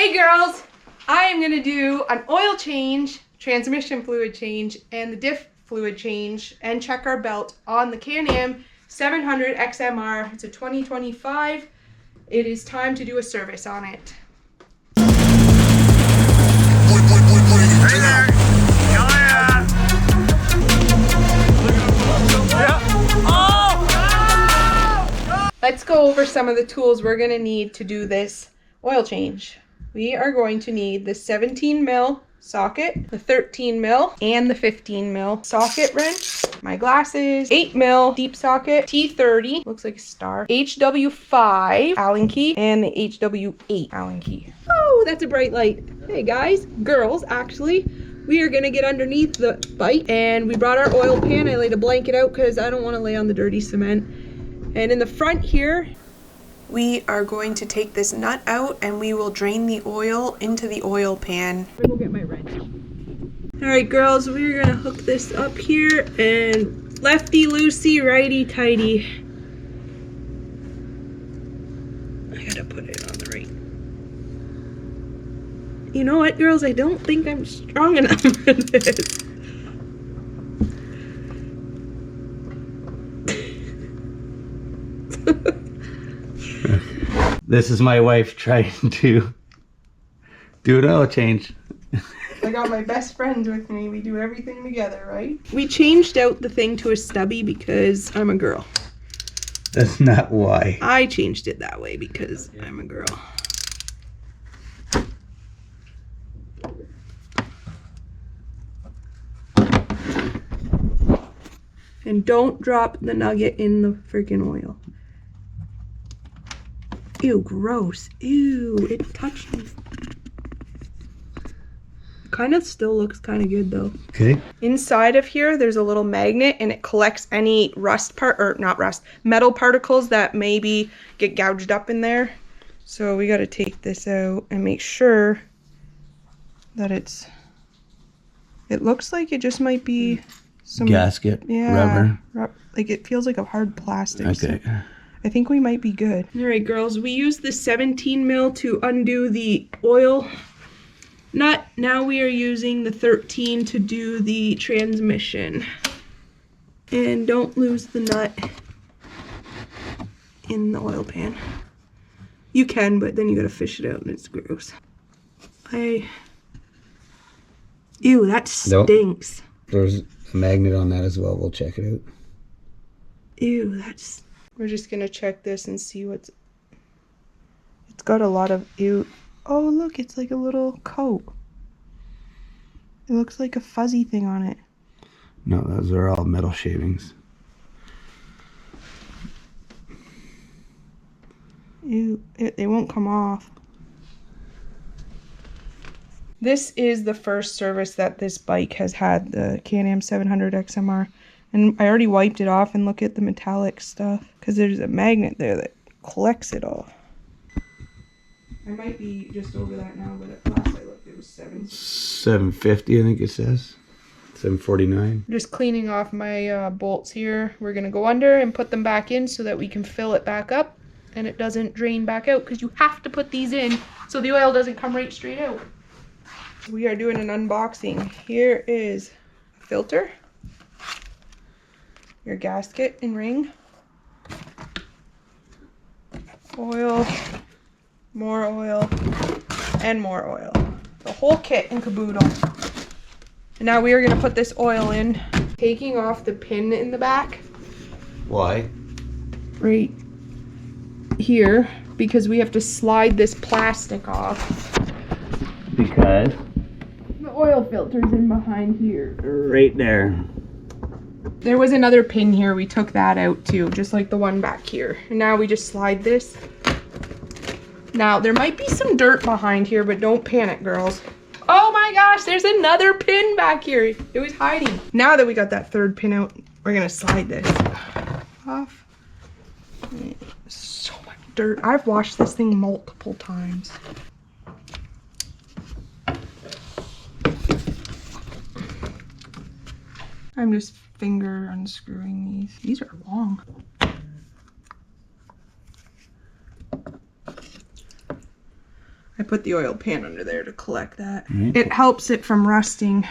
Hey girls, I am going to do an oil change, transmission fluid change, and the diff fluid change, and check our belt on the Can-Am 700 XMR. It's a 2025. It is time to do a service on it. Hey there! Yeah! Oh! Let's go over some of the tools we're going to need to do this oil change. We are going to need the 17 mil socket, the 13 mil, and the 15 mil socket wrench, my glasses, 8 mil deep socket, T30, looks like a star, HW5 Allen key, and the HW8 Allen key. Oh, that's a bright light. Hey guys, girls, actually, we are gonna get underneath the bike, and we brought our oil pan. I laid a blanket out because I don't want to lay on the dirty cement. And in the front here, we are going to take this nut out and we will drain the oil into the oil pan. I'm gonna go get my wrench. All right, girls, we're gonna hook this up here and lefty loosey, righty tighty. I gotta put it on the right. You know what, girls? I don't think I'm strong enough for this. This is my wife trying to do an oil change. I got my best friends with me. We do everything together, right? We changed out the thing to a stubby because I'm a girl. That's not why. I changed it that way because I'm a girl. And don't drop the nugget in the freaking oil. Ew, gross. Ew, it touched me. Kind of still looks kind of good though. Okay. Inside of here, there's a little magnet and it collects any metal particles that maybe get gouged up in there. So we got to take this out and make sure that it looks like it just might be some gasket, rubber. Like it feels like a hard plastic. Okay. So I think we might be good. All right, girls, we used the 17 mil to undo the oil nut. Now we are using the 13 to do the transmission. And don't lose the nut in the oil pan. You can, but then you gotta fish it out and it's gross. Ew, that stinks. Nope. There's a magnet on that as well. We'll check it out. Ew, we're just gonna check this and see it's got a lot of ew. Oh, look, it's like a little coat. It looks like a fuzzy thing on it. No, those are all metal shavings. Ew, they won't come off. This is the first service that this bike has had, the Can-Am 700 XMR. And I already wiped it off, and look at the metallic stuff, because there's a magnet there that collects it all. I might be just over that now, but at last I looked, it was 750, I think it says. 749. Just cleaning off my bolts here. We're going to go under and put them back in so that we can fill it back up and it doesn't drain back out, because you have to put these in so the oil doesn't come right straight out. We are doing an unboxing. Here is a filter, your gasket and ring, oil, more oil, and more oil. The whole kit and caboodle. And now we are going to put this oil in, taking off the pin in the back. Why? Right here, because we have to slide this plastic off. Because? The oil filter's in behind here. Right there. There was another pin here. We took that out too, just like the one back here. And now we just slide this. Now, there might be some dirt behind here, but don't panic, girls. Oh my gosh, there's another pin back here. It was hiding. Now that we got that third pin out, we're gonna slide this off. So much dirt. I've washed this thing multiple times. I'm just finger unscrewing these. These are long. I put the oil pan under there to collect that. Right. It helps it from rusting.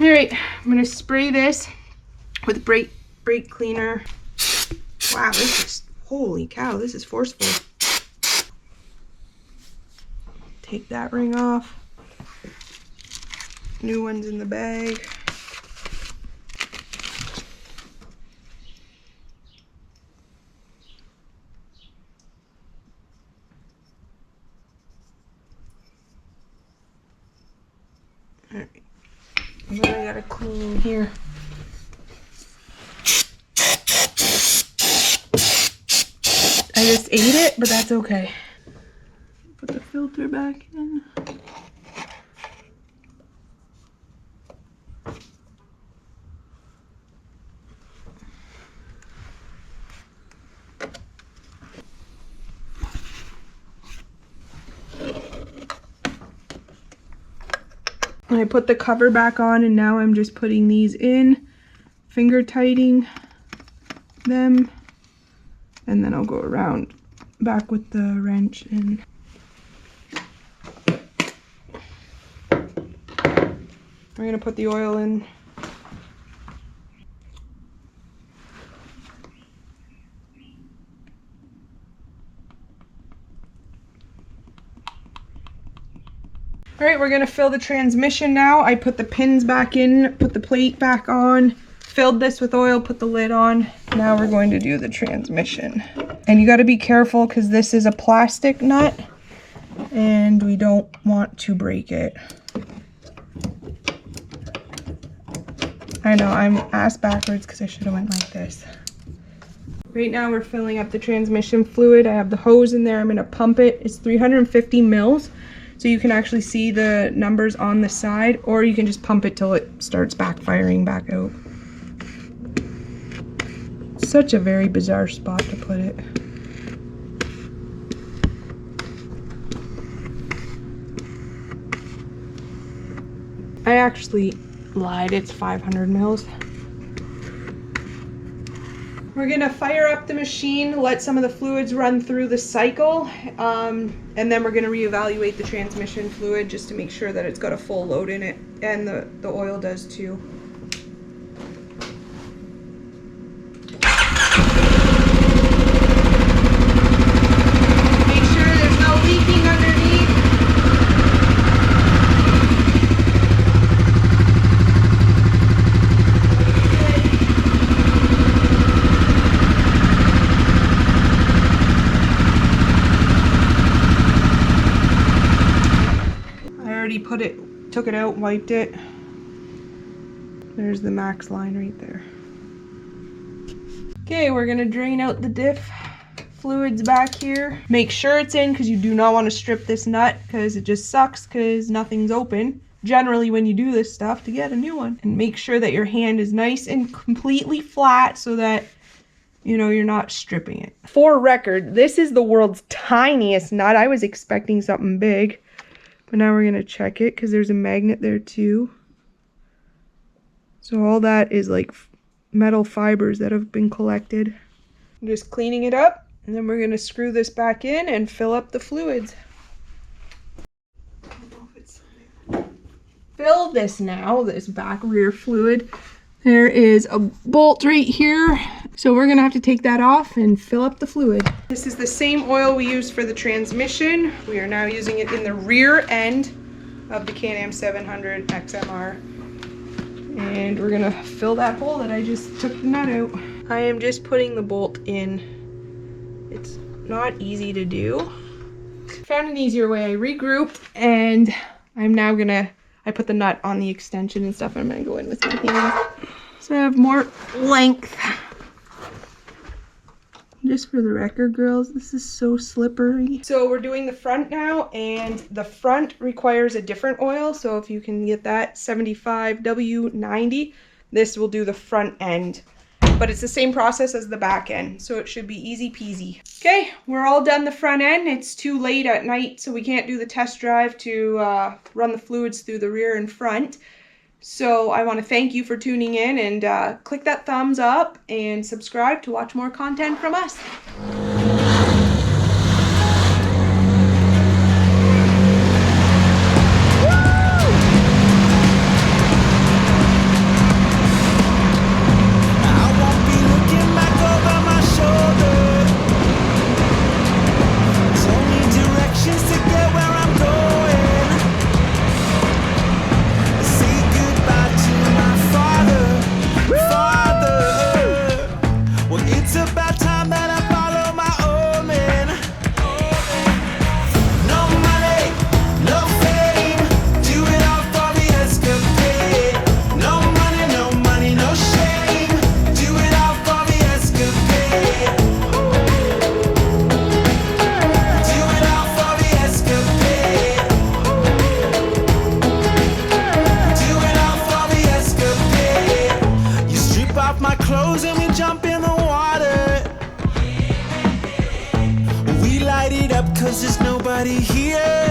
All right, I'm gonna spray this with brake cleaner. Wow, this is, holy cow, this is forceful. Take that ring off. New one's in the bag. All right. And then I gotta clean here. I just ate it, but that's okay. Put the filter back in. I put the cover back on, and now I'm just putting these in, finger tightening them, and then I'll go around back with the wrench and we're gonna put the oil in. All right, we're gonna fill the transmission now. I put the pins back in, put the plate back on, filled this with oil, put the lid on. Now we're going to do the transmission. And you gotta be careful because this is a plastic nut and we don't want to break it. I know, I'm ass backwards because I should have went like this. Right now we're filling up the transmission fluid. I have the hose in there, I'm gonna pump it. It's 350 mils. So you can actually see the numbers on the side, or you can just pump it till it starts backfiring back out. Such a very bizarre spot to put it. I actually lied, it's 500 mils. We're gonna fire up the machine, let some of the fluids run through the cycle, and then we're gonna reevaluate the transmission fluid just to make sure that it's got a full load in it, and the oil does too. Make sure there's no leaking underneath. Took it out, wiped it. There's the max line right there. Okay, we're gonna drain out the diff fluids back here. Make sure it's in because you do not want to strip this nut because it just sucks because nothing's open. Generally when you do this stuff to get a new one. And make sure that your hand is nice and completely flat so that you know you're not stripping it. For record, this is the world's tiniest nut. I was expecting something big. But now we're gonna check it because there's a magnet there too. So all that is like metal fibers that have been collected. I'm just cleaning it up, and then we're gonna screw this back in and fill up the fluids. Fill this now, this back rear fluid. There is a bolt right here. So we're gonna have to take that off and fill up the fluid. This is the same oil we used for the transmission. We are now using it in the rear end of the Can-Am 700 XMR. And we're gonna fill that hole that I just took the nut out. I am just putting the bolt in. It's not easy to do. Found an easier way. I regrouped and I'm now gonna, I put the nut on the extension and stuff. I'm gonna go in with my hand. So I have more length. Just for the record, girls, this is so slippery. So we're doing the front now, and the front requires a different oil. So if you can get that 75W90, this will do the front end. But it's the same process as the back end, so it should be easy peasy. Okay, we're all done the front end. It's too late at night, so we can't do the test drive to run the fluids through the rear and front. So I want to thank you for tuning in, and click that thumbs up and subscribe to watch more content from us. And we jump in the water. We light it up 'cause there's nobody here.